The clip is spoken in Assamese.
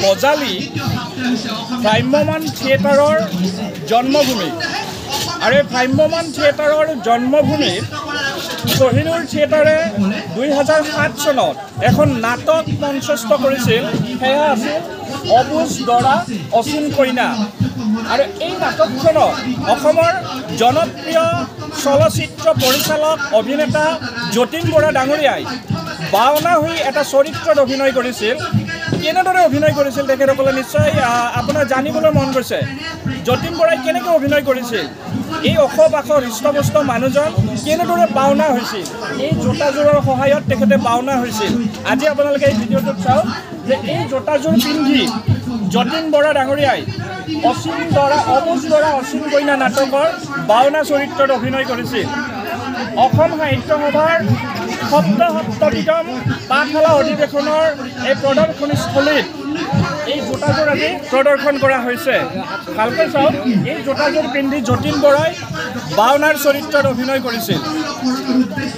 মজালি ভ্ৰাম্যমান থিয়েটাৰৰ জন্মভূমি আৰু এই ভ্ৰাম্যমান থিয়েটাৰৰ জন্মভূমিত কহিনুৰ থিয়েটাৰে 2007 চনত এখন নাটক মঞ্চস্থ কৰিছিল। সেয়া আছিল অবুজ দৰা অচিন কইনা। আৰু এই নাটকখনত অসমৰ জনপ্ৰিয় চলচ্চিত্ৰ পৰিচালক অভিনেতা যতীন বৰা ডাঙৰীয়াই বাওনা হৈ এটা চৰিত্ৰত অভিনয় কৰিছিল। কেনেদৰে অভিনয় কৰিছিল তেখেতসকলে নিশ্চয় আপোনাৰ জানিবলৈ মন গৈছে। যতীন বৰাই কেনেকৈ অভিনয় কৰিছিল, এই অশ পাশ হৃষ্টপুষ্ট মানুহজন কেনেদৰে বাওনা হৈছিল, এই জোতাযোৰৰ সহায়ত তেখেতে বাওনা হৈছিল। আজি আপোনালোকে এই ভিডিঅ'টোত চাওক যে এই জোতাযোৰ পিন্ধি যতীন বৰা ডাঙৰীয়াই অবুজ দৰা অচিন কইনা নাটকৰ বাওনা চৰিত্ৰত অভিনয় কৰিছিল। অসম সাহিত্য সভাৰ সপ্তবিতম পাঠশালা অধিৱেশনৰ এই প্ৰদৰ্শনীস্থলীত এই জোতাযোৰ আজি প্ৰদৰ্শন কৰা হৈছে। ভালকৈ চাওক, এই জোতাযোৰ পিন্ধি যতীন বৰাই বাওনাৰ চৰিত্ৰত অভিনয় কৰিছিল।